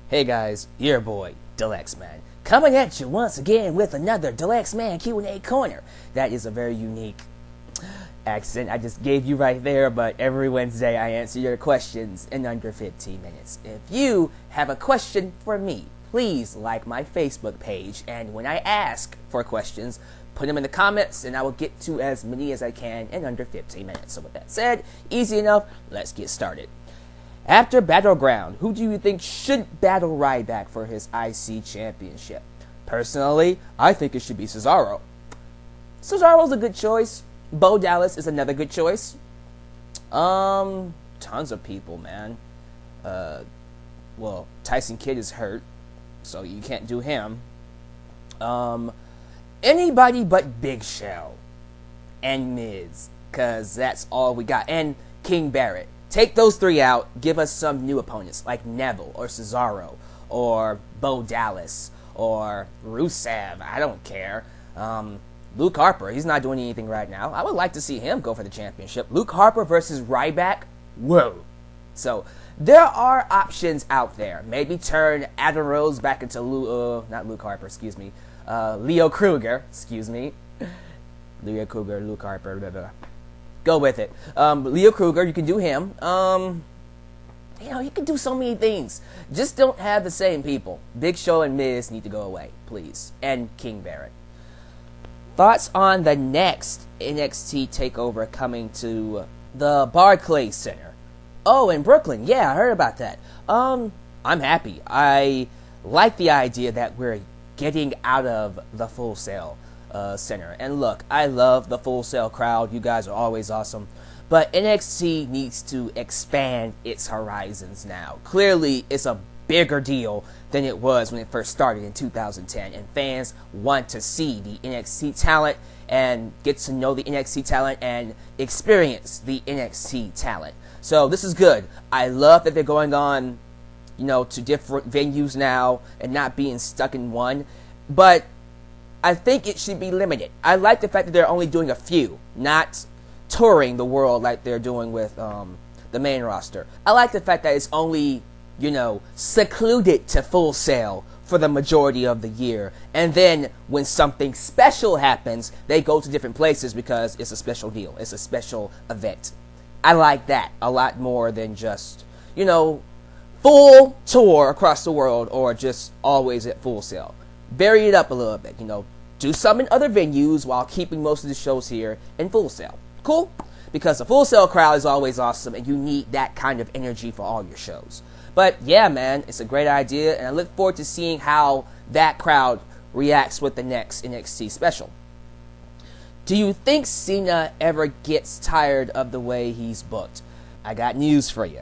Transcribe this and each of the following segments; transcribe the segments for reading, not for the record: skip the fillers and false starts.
Hey guys, your boy, Dalyxman, coming at you once again with another Dalyxman Q&A Corner. That is a very unique accent I just gave you right there, but every Wednesday I answer your questions in under 15 minutes. If you have a question for me, please like my Facebook page, and when I ask for questions, put them in the comments and I will get to as many as I can in under 15 minutes. So with that said, easy enough, let's get started. After Battleground, who do you think should battle Ryback for his IC championship? Personally, I think it should be Cesaro. Cesaro's a good choice. Bo Dallas is another good choice. Tons of people, man. Well, Tyson Kidd is hurt, so you can't do him. Anybody but Big Show and Miz, because that's all we got. And King Barrett. Take those three out, give us some new opponents like Neville or Cesaro or Bo Dallas or Rusev. I don't care. Luke Harper, he's not doing anything right now. I would like to see him go for the championship. Luke Harper versus Ryback? Whoa. So, there are options out there. Maybe turn Adam Rose back into Leo Kruger, Leo Kruger, Luke Harper, blah, blah. Go with it. Leo Kruger, you can do him. You can do so many things. Just don't have the same people. Big Show and Miz need to go away, please. And King Barrett. Thoughts on the next NXT Takeover coming to the Barclays Center? Oh, in Brooklyn. Yeah, I heard about that. I'm happy. I like the idea that we're getting out of the Full Sail Center. And look, I love the Full Sail crowd. You guys are always awesome. But NXT needs to expand its horizons now. Clearly, it's a bigger deal than it was when it first started in 2010. And fans want to see the NXT talent and get to know the NXT talent and experience the NXT talent. So this is good. I love that they're going on, to different venues now and not being stuck in one. But I think it should be limited. I like the fact that they're only doing a few, not touring the world like they're doing with the main roster. I like the fact that it's only, secluded to Full Sail for the majority of the year. And then when something special happens, they go to different places because it's a special deal. It's a special event. I like that a lot more than just, full tour across the world or just always at Full Sail. Vary it up a little bit, do some in other venues while keeping most of the shows here in Full Sail. Cool? Because the Full Sail crowd is always awesome and you need that kind of energy for all your shows. But yeah, man, it's a great idea and I look forward to seeing how that crowd reacts with the next NXT special. Do you think Cena ever gets tired of the way he's booked? I got news for you.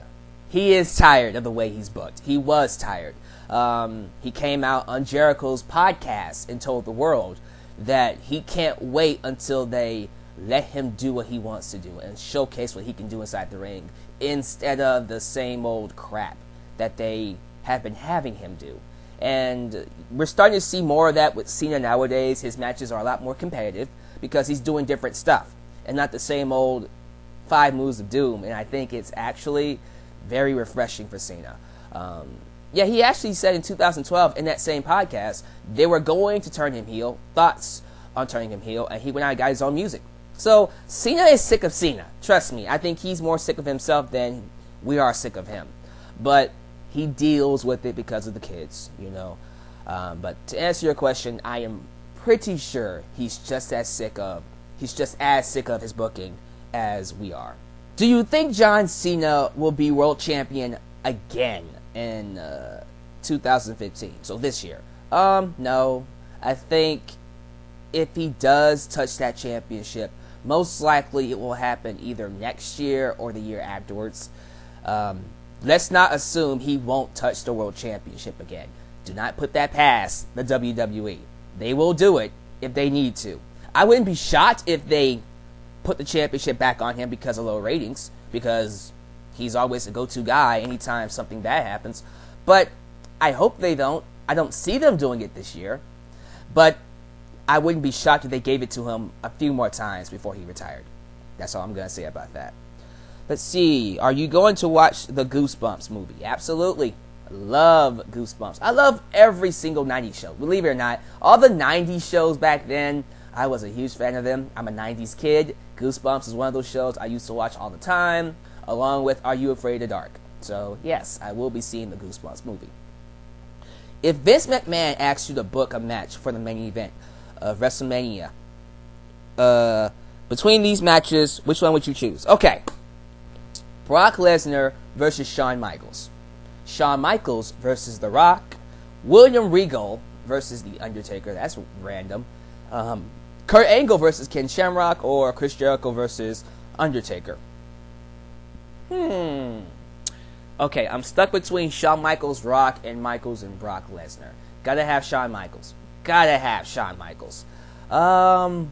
He is tired of the way he's booked. He was tired. He came out on Jericho's podcast and told the world that he can't wait until they let him do what he wants to do and showcase what he can do inside the ring instead of the same old crap that they have been having him do. And we're starting to see more of that with Cena nowadays. His matches are a lot more competitive because he's doing different stuff and not the same old 5 moves of doom. And I think it's actually very refreshing for Cena. Yeah, he actually said in 2012 in that same podcast they were going to turn him heel, thoughts on turning him heel, and he went out and got his own music. So Cena is sick of Cena. Trust me, I think he's more sick of himself than we are sick of him. But he deals with it because of the kids, But to answer your question, I am pretty sure he's just as sick of his booking as we are. Do you think John Cena will be world champion again in 2015, so this year? No. I think if he does touch that championship, most likely it will happen either next year or the year afterwards. Let's not assume he won't touch the world championship again. Do not put that past the WWE. They will do it if they need to. I wouldn't be shocked if they put the championship back on him because of low ratings, because he's always a go-to guy anytime something bad happens. But I hope they don't. I don't see them doing it this year. But I wouldn't be shocked if they gave it to him a few more times before he retired. That's all I'm going to say about that. Let's see. Are you going to watch the Goosebumps movie? Absolutely. Love Goosebumps. I love every single 90s show. Believe it or not, all the 90s shows back then, I was a huge fan of them. I'm a 90s kid. Goosebumps is one of those shows I used to watch all the time, along with Are You Afraid of the Dark? So, yes, I will be seeing the Goosebumps movie. If Vince McMahon asks you to book a match for the main event of WrestleMania, between these matches, which one would you choose? Okay. Brock Lesnar versus Shawn Michaels. Shawn Michaels versus The Rock. William Regal versus The Undertaker. That's random. Kurt Angle versus Ken Shamrock, or Chris Jericho versus Undertaker. Okay, I'm stuck between Shawn Michaels, Rock, and Michaels and Brock Lesnar. Gotta have Shawn Michaels. Gotta have Shawn Michaels. I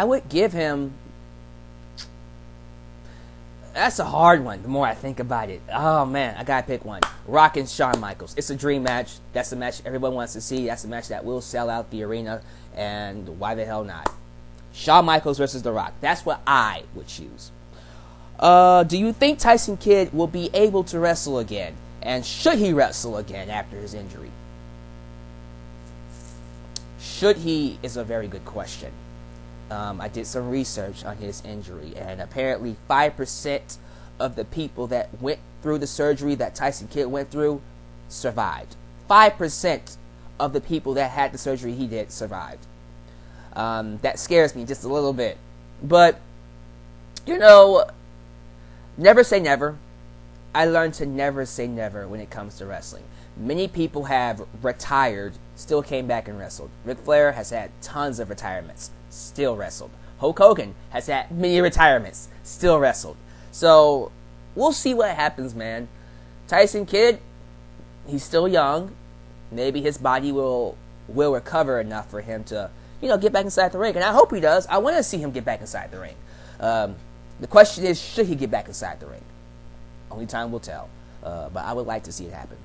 would give him... That's a hard one, the more I think about it. Oh, man, I gotta pick one. Rock and Shawn Michaels. It's a dream match. That's a match everyone wants to see. That's a match that will sell out the arena. And why the hell not? Shawn Michaels versus The Rock. That's what I would choose. Do you think Tyson Kidd will be able to wrestle again? And should he wrestle again after his injury? Should he is a very good question. I did some research on his injury, and apparently 5% of the people that went through the surgery that Tyson Kidd went through survived. 5% of the people that had the surgery he did survived. That scares me just a little bit. But, you know, never say never. I learned to never say never when it comes to wrestling. Many people have retired, still came back and wrestled. Ric Flair has had tons of retirements, still wrestled. Hulk Hogan has had many retirements, still wrestled. So, we'll see what happens, man. Tyson Kidd, he's still young. Maybe his body will recover enough for him to, you know, get back inside the ring. And I hope he does. I want to see him get back inside the ring. The question is, should he get back inside the ring? Only time will tell. But I would like to see it happen.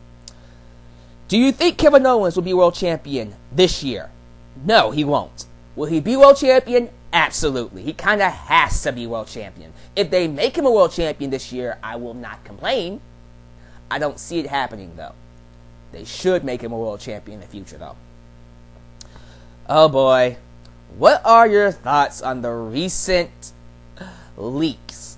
Do you think Kevin Owens will be world champion this year? No, he won't. Will he be world champion? Absolutely. He kind of has to be world champion. If they make him a world champion this year, I will not complain. I don't see it happening, though. They should make him a world champion in the future, though. Oh, boy. What are your thoughts on the recent leaks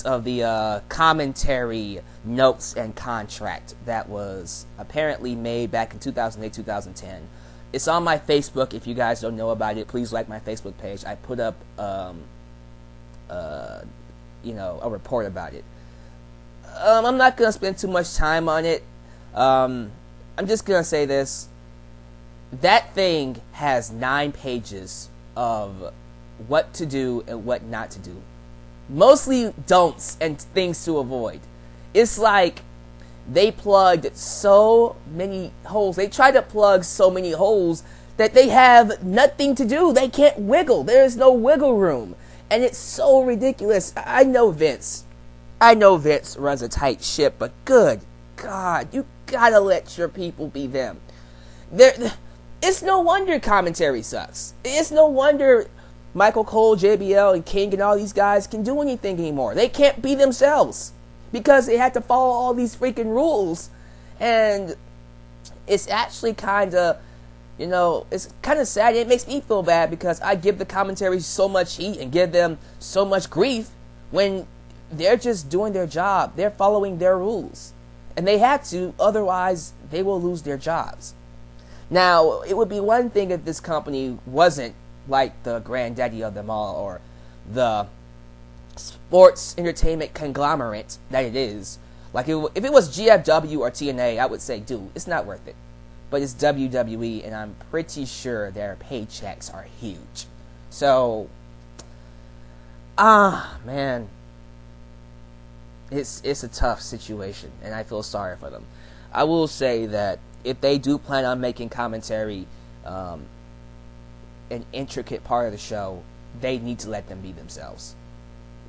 of the commentary notes and contract that was apparently made back in 2008, 2010. It's on my Facebook. If you guys don't know about it, please like my Facebook page. I put up, a report about it. I'm not going to spend too much time on it. I'm just going to say this. That thing has 9 pages of what to do and what not to do. Mostly don'ts and things to avoid. It's like they plugged so many holes. They tried to plug so many holes that they have nothing to do. They can't wiggle. There is no wiggle room. And it's so ridiculous. I know Vince runs a tight ship, but good God, you gotta let your people be them. It's no wonder commentary sucks. It's no wonder Michael Cole, JBL, and King and all these guys can do anything anymore. They can't be themselves because they had to follow all these freaking rules. And it's actually kind of, it's kind of sad. It makes me feel bad because I give the commentary so much heat and give them so much grief when they're just doing their job. They're following their rules. And they have to, otherwise they will lose their jobs. Now, it would be one thing if this company wasn't like the granddaddy of them all, or the sports entertainment conglomerate that it is. Like, if it was GFW or TNA, I would say, dude, it's not worth it. But it's WWE, and I'm pretty sure their paychecks are huge. So, man, it's a tough situation, and I feel sorry for them. I will say that if they do plan on making commentary an intricate part of the show, they need to let them be themselves.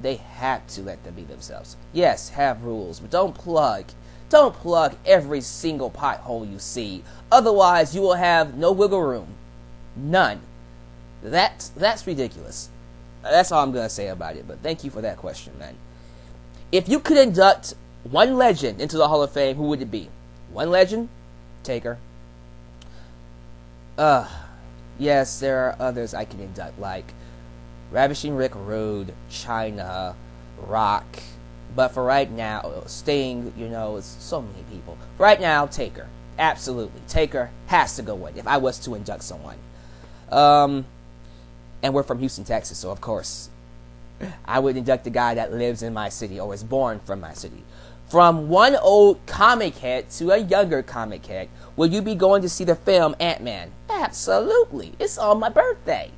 They have to let them be themselves. Yes, have rules, but don't plug every single pothole you see. Otherwise, you will have no wiggle room. None. That's ridiculous. That's all I'm going to say about it, but thank you for that question, man. If you could induct one legend into the Hall of Fame, who would it be? One legend? Taker. Yes, there are others I can induct, like Ravishing Rick Rude, China, Rock. But for right now, Sting, it's so many people. For right now, Taker. Absolutely. Taker has to go in if I was to induct someone. And we're from Houston, Texas, so of course, I would induct the guy that lives in my city or was born from my city. From one old comic head to a younger comic head, will you be going to see the film Ant-Man? Absolutely. It's on my birthday.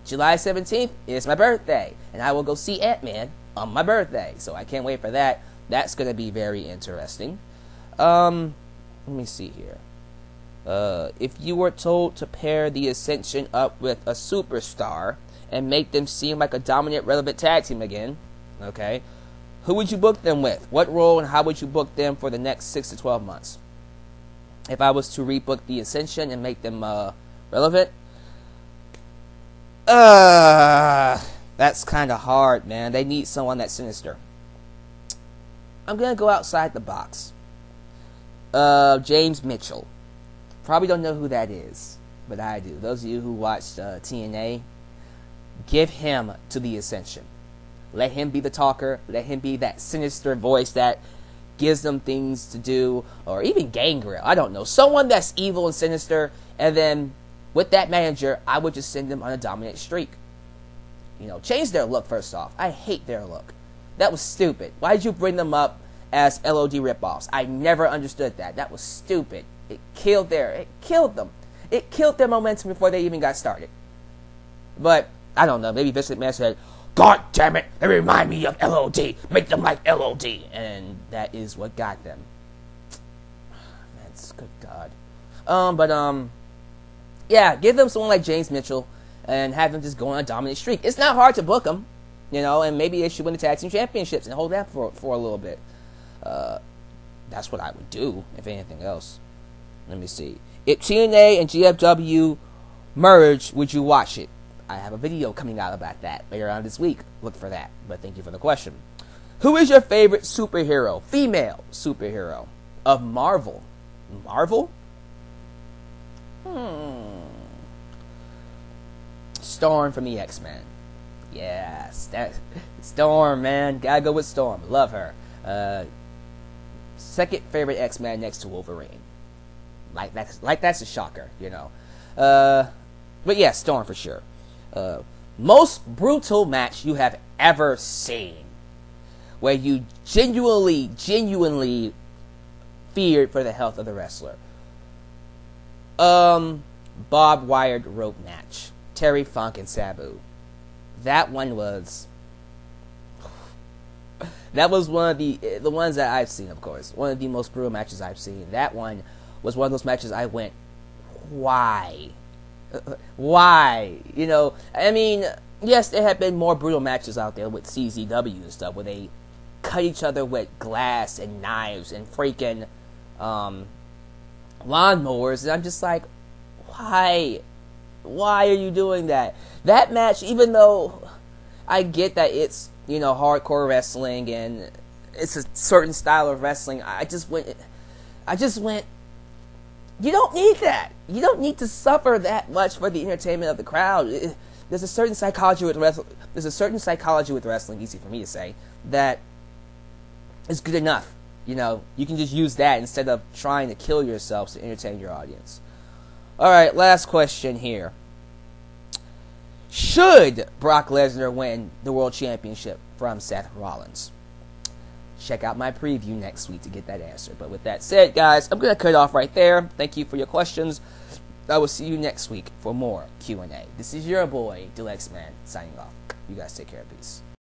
July 17th is my birthday, and I will go see Ant-Man on my birthday. So I can't wait for that. That's going to be very interesting. Let me see here. If you were told to pair the Ascension up with a superstar and make them seem like a dominant, relevant tag team again, okay, who would you book them with? What role and how would you book them for the next 6 to 12 months? If I was to rebook the Ascension and make them relevant, that's kind of hard, man. They need someone that's sinister. I'm gonna go outside the box. James Mitchell. Probably don't know who that is, but I do. Those of you who watched TNA, give him to the Ascension. Let him be the talker. Let him be that sinister voice that gives them things to do, or even Gangrel. I don't know. Someone that's evil and sinister, and then with that manager, I would just send them on a dominant streak. Change their look first off. I hate their look. That was stupid. Why did you bring them up as LOD ripoffs? I never understood that. That was stupid. It killed them. It killed their momentum before they even got started. But, I don't know, maybe Vince McMahon said, God damn it, they remind me of LOD. Make them like LOD. And that is what got them. That's good God. Yeah, give them someone like James Mitchell and have them just go on a dominant streak. It's not hard to book them, and maybe they should win the tag team championships and hold that for a little bit. That's what I would do, if anything else. Let me see. If TNA and GFW merge, would you watch it? I have a video coming out about that later on this week. Look for that. But thank you for the question. Who is your favorite superhero, female superhero, of Marvel? Marvel? Storm from the X-Men. Yes, that Storm, man. Gotta go with Storm. Love her. Second favorite X-Men next to Wolverine. Like that's a shocker, But yeah, Storm for sure. Most brutal match you have ever seen, where you genuinely feared for the health of the wrestler. Barbed wired rope match. Terry Funk and Sabu. That one was... That was one of the ones that I've seen, of course. One of the most brutal matches I've seen. That one was one of those matches I went, why? Why? I mean, yes, there have been more brutal matches out there with CZW and stuff, where they cut each other with glass and knives and freaking lawnmowers, and I'm just like, why? Why are you doing that? That match, even though I get that it's, hardcore wrestling and it's a certain style of wrestling, I just went, you don't need that. You don't need to suffer that much for the entertainment of the crowd. There's a certain psychology with wrestling. Easy for me to say, that is good enough. You can just use that instead of trying to kill yourselves to entertain your audience. All right, last question here. Should Brock Lesnar win the World Championship from Seth Rollins? Check out my preview next week to get that answer. But with that said, guys, I'm going to cut it off right there. Thank you for your questions. I will see you next week for more Q&A. This is your boy, Dalyxman, signing off. You guys take care. Peace.